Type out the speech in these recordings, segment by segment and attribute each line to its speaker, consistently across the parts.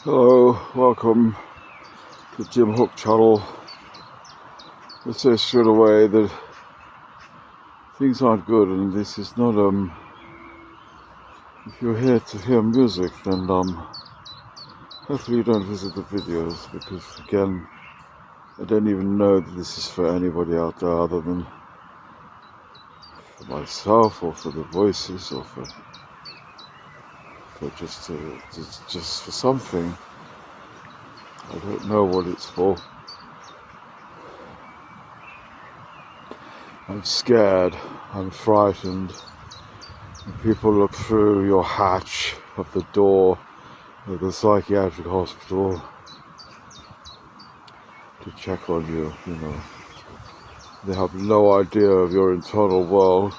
Speaker 1: Hello, welcome to Jim Hook channel. Let's say straight away that things aren't good, and this is not if you're here to hear music, then hopefully you don't visit the videos, because again, I don't even know that this is for anybody out there other than for myself or for the voices or for just for something. I don't know what it's for. I'm scared, I'm frightened. People look through your hatch of the door of the psychiatric hospital to check on you, They have no idea of your internal world.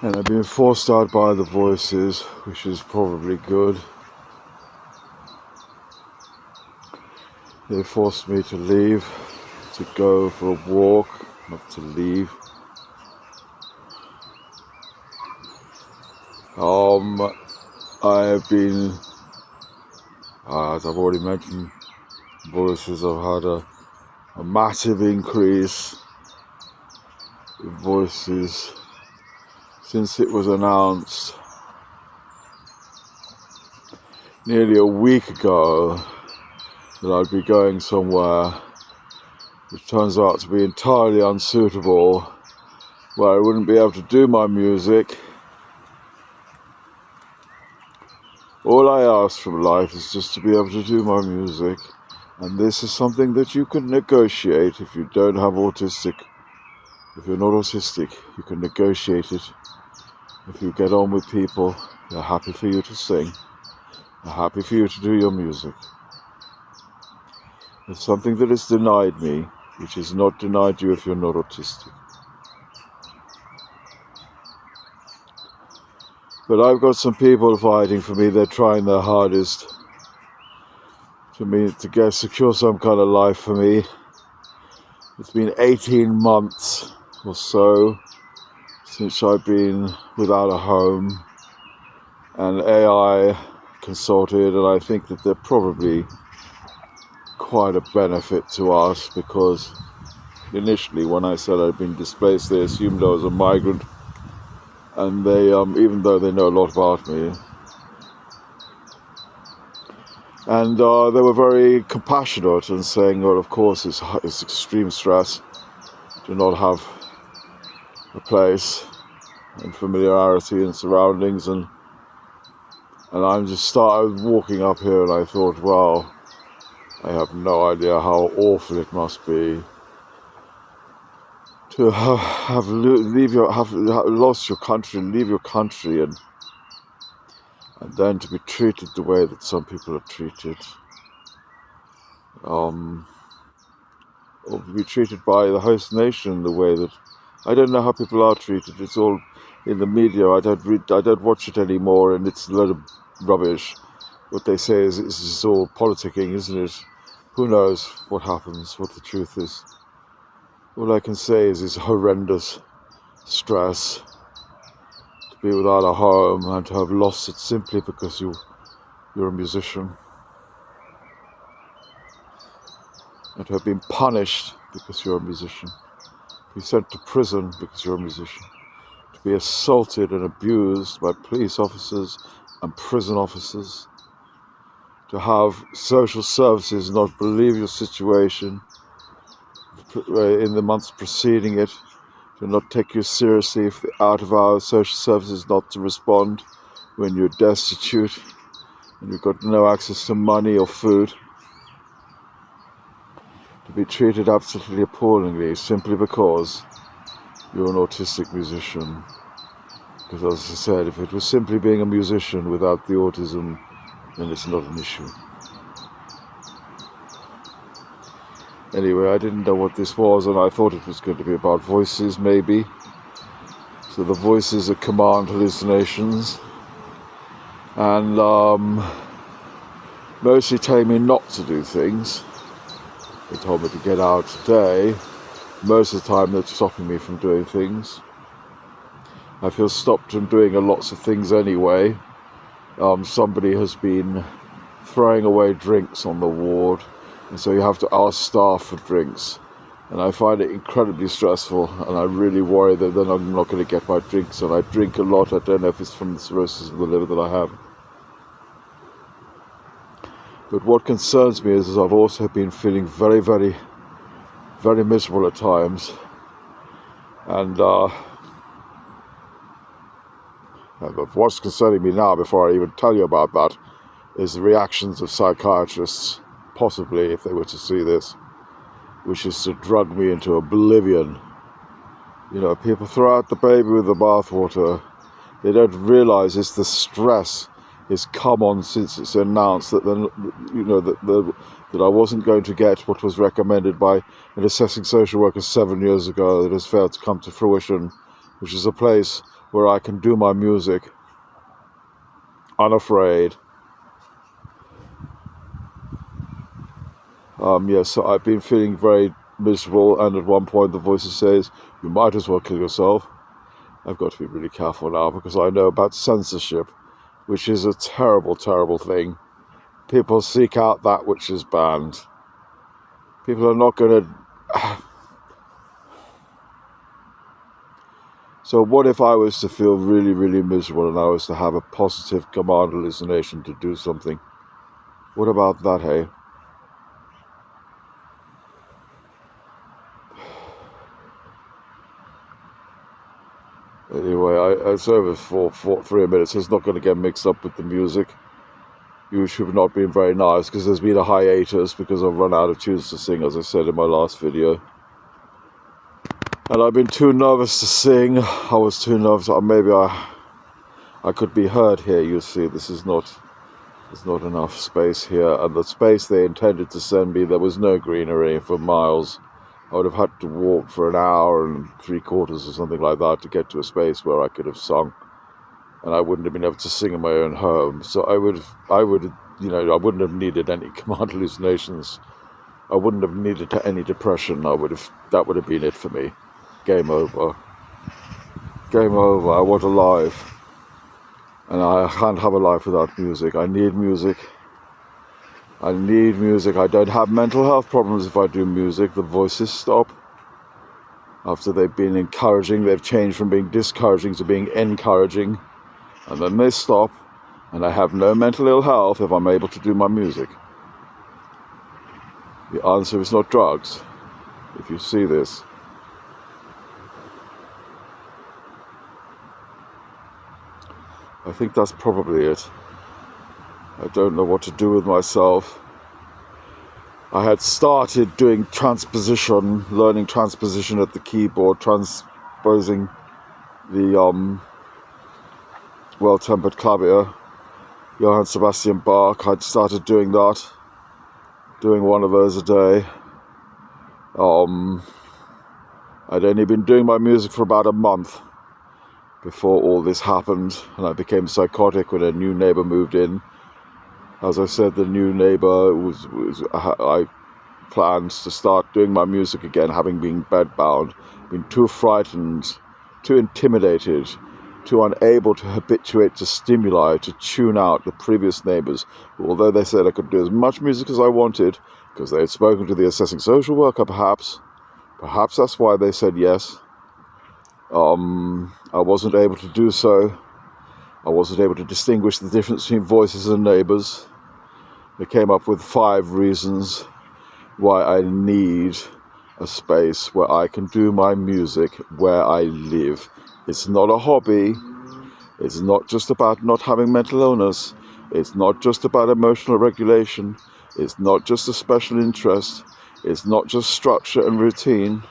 Speaker 1: And I've been forced out by the voices, which is probably good. They forced me to leave, to go for a walk, not to leave. I have been, as I've already mentioned, voices have had a massive increase in voices since it was announced nearly a week ago that I'd be going somewhere which turns out to be entirely unsuitable, where I wouldn't be able to do my music. All I ask from life is just to be able to do my music, and this is something that you can negotiate if you don't have autistic. If you're not autistic, you can negotiate it. If you get on with people, they're happy for you to sing. They're happy for you to do your music. It's something that is denied me, which is not denied you if you're not autistic. But I've got some people fighting for me. They're trying their hardest to secure some kind of life for me. It's been 18 months or so since I've been without a home, and AI consulted, and I think that they're probably quite a benefit to us, because initially when I said I'd been displaced, they assumed I was a migrant, and they, even though they know a lot about me, and they were very compassionate and saying, well, of course it's extreme stress to not have a place and familiarity and surroundings, and I just started walking up here, and I thought, well, I have no idea how awful it must be to have lost your country, leave your country, and then to be treated the way that some people are treated, or to be treated by the host nation the way that I don't know how people are treated. It's all in the media. I don't watch it anymore, and it's a lot of rubbish. What they say is it's all politicking, isn't it? Who knows what happens, what the truth is. All I can say is it's horrendous stress to be without a home and to have lost it simply because you're a musician, and to have been punished because you're a musician, to be sent to prison because you're a musician, to be assaulted and abused by police officers and prison officers, to have social services not believe your situation in the months preceding it, to not take you seriously if the out-of-hours social services not to respond when you're destitute and you've got no access to money or food, to be treated absolutely appallingly simply because you're an autistic musician. Because as I said, if it was simply being a musician without the autism, then it's not an issue. Anyway, I didn't know what this was, and I thought it was going to be about voices, maybe. So the voices are command hallucinations, and mostly telling me not to do things. They told me to get out today. Most of the time they're stopping me from doing things. I feel stopped from doing lots of things anyway. Somebody has been throwing away drinks on the ward, and so you have to ask staff for drinks. And I find it incredibly stressful, and I really worry that then I'm not going to get my drinks, and I drink a lot. I don't know if it's from the cirrhosis of the liver that I have. But what concerns me is I've also been feeling very, very, very miserable at times. And what's concerning me now, before I even tell you about that, is the reactions of psychiatrists, possibly, if they were to see this, which is to drug me into oblivion. You know, people throw out the baby with the bathwater. They don't realize it's the stress has come on since it's announced that that I wasn't going to get what was recommended by an assessing social worker 7 years ago that has failed to come to fruition, which is a place where I can do my music unafraid. So I've been feeling very miserable, and at one point the voice says, you might as well kill yourself. I've got to be really careful now, because I know about censorship, which is a terrible, terrible thing. People seek out that which is banned. People are not going to... So what if I was to feel really, really miserable and I was to have a positive command hallucination to do something? What about that, hey? Anyway, it's over for 3 minutes. It's not going to get mixed up with the music. YouTube have not been very nice, because there's been a hiatus because I've run out of tunes to sing, as I said in my last video. And I've been too nervous to sing. I was too nervous. Maybe I could be heard here. You see, there's not enough space here. And the space they intended to send me, there was no greenery for miles. I would have had to walk for an hour and 3/4 or something like that to get to a space where I could have sung. And I wouldn't have been able to sing in my own home. So I wouldn't have needed any command hallucinations. I wouldn't have needed any depression. That would have been it for me. Game over. Game over. I want a life. And I can't have a life without music. I need music. I need music. I don't have mental health problems if I do music. The voices stop. After they've been encouraging, they've changed from being discouraging to being encouraging. And then they stop. And I have no mental ill health if I'm able to do my music. The answer is not drugs, if you see this. I think that's probably it. I don't know what to do with myself. I had started doing transposition, learning transposition at the keyboard, transposing the Well-Tempered Clavier, Johann Sebastian Bach. I'd started doing that, doing one of those a day. I'd only been doing my music for about a month before all this happened, and I became psychotic when a new neighbor moved in. As I said, the new neighbor I planned to start doing my music again, having been bedbound, been too frightened, too intimidated, too unable to habituate to stimuli, to tune out the previous neighbors, who, although they said I could do as much music as I wanted, because they had spoken to the assessing social worker, perhaps that's why they said yes. I wasn't able to do so. I wasn't able to distinguish the difference between voices and neighbors. They came up with 5 reasons why I need a space where I can do my music where I live. It's not a hobby. It's not just about not having mental illness. It's not just about emotional regulation. It's not just a special interest. It's not just structure and routine.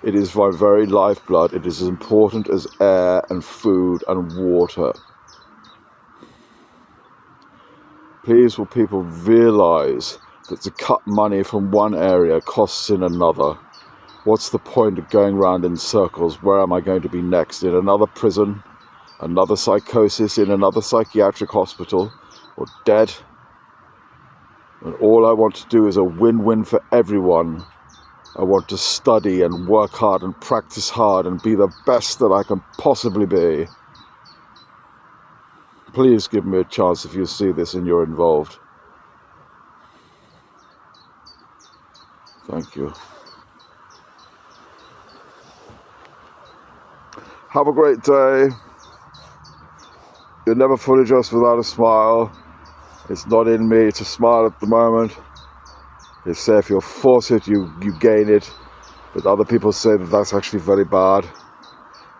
Speaker 1: It is my very lifeblood. It is as important as air and food and water. Please will people realize that to cut money from one area costs in another. What's the point of going round in circles? Where am I going to be next? In another prison? Another psychosis? In another psychiatric hospital? Or dead? And all I want to do is a win-win for everyone. I want to study and work hard and practice hard and be the best that I can possibly be. Please give me a chance if you see this and you're involved. Thank you. Have a great day. You're never fully dressed without a smile. It's not in me to smile at the moment. They say if you force it, you gain it. But other people say that that's actually very bad.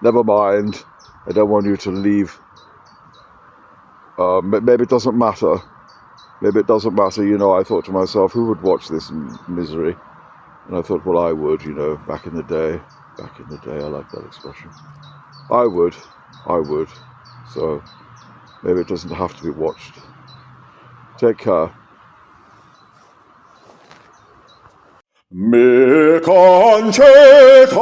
Speaker 1: Never mind. I don't want you to leave. Maybe it doesn't matter. Maybe it doesn't matter. I thought to myself, who would watch this misery? And I thought, well, I would, back in the day. Back in the day, I like that expression. I would. So maybe it doesn't have to be watched. Take care. Mi conceta